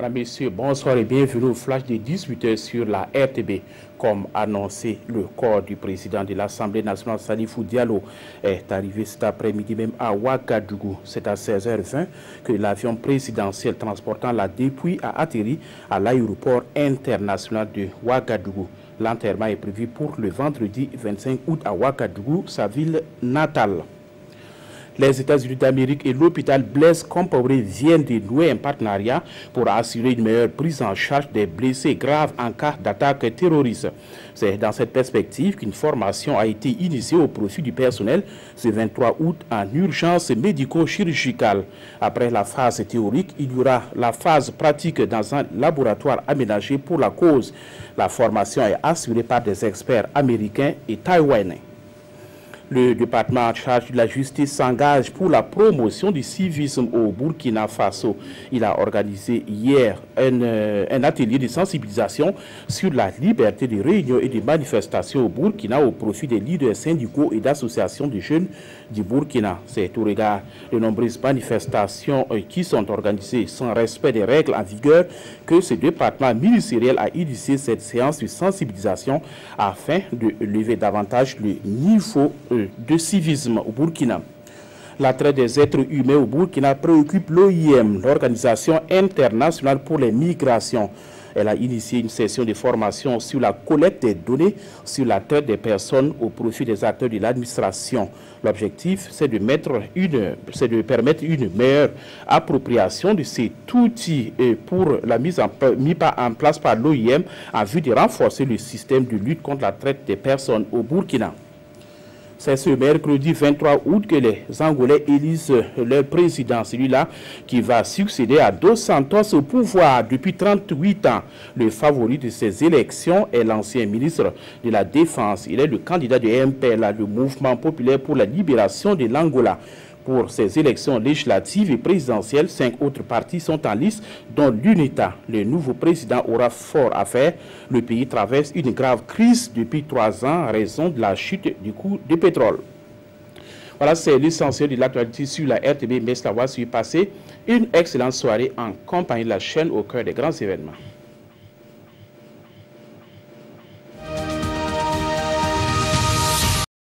Mesdames, Messieurs, bonsoir et bienvenue au flash de 18h sur la RTB. Comme annoncé, le corps du président de l'Assemblée nationale, Salifou Diallo, est arrivé cet après-midi même à Ouagadougou. C'est à 16h20 que l'avion présidentiel transportant la dépouille a atterri à l'aéroport international de Ouagadougou. L'enterrement est prévu pour le vendredi 25 août à Ouagadougou, sa ville natale. Les États-Unis d'Amérique et l'hôpital Blaise Compaoré viennent de nouer un partenariat pour assurer une meilleure prise en charge des blessés graves en cas d'attaque terroriste. C'est dans cette perspective qu'une formation a été initiée au profit du personnel ce 23 août en urgence médico-chirurgicale. Après la phase théorique, il y aura la phase pratique dans un laboratoire aménagé pour la cause. La formation est assurée par des experts américains et taïwanais. Le département en charge de la justice s'engage pour la promotion du civisme au Burkina Faso. Il a organisé hier un atelier de sensibilisation sur la liberté de réunion et de manifestation au Burkina au profit des leaders syndicaux et d'associations de jeunes du Burkina. C'est au regard de nombreuses manifestations qui sont organisées sans respect des règles en vigueur que ce département ministériel a initié cette séance de sensibilisation afin de lever davantage le niveau de civisme au Burkina. La traite des êtres humains au Burkina préoccupe l'OIM, l'Organisation internationale pour les migrations. Elle a initié une session de formation sur la collecte des données sur la traite des personnes au profit des acteurs de l'administration. L'objectif, c'est de permettre une meilleure appropriation de cet outil pour la mise en place par l'OIM en vue de renforcer le système de lutte contre la traite des personnes au Burkina. C'est ce mercredi 23 août que les Angolais élisent leur président, celui-là qui va succéder à Dos Santos au pouvoir depuis 38 ans. Le favori de ces élections est l'ancien ministre de la Défense. Il est le candidat de MPLA, le Mouvement populaire pour la libération de l'Angola. Pour ces élections législatives et présidentielles, 5 autres partis sont en lice, dont l'UNITA. Le nouveau président aura fort à faire. Le pays traverse une grave crise depuis 3 ans en raison de la chute du coût du pétrole. Voilà, c'est l'essentiel de l'actualité sur la RTB. Mais cela va se passer une excellente soirée en compagnie de la chaîne au cœur des grands événements.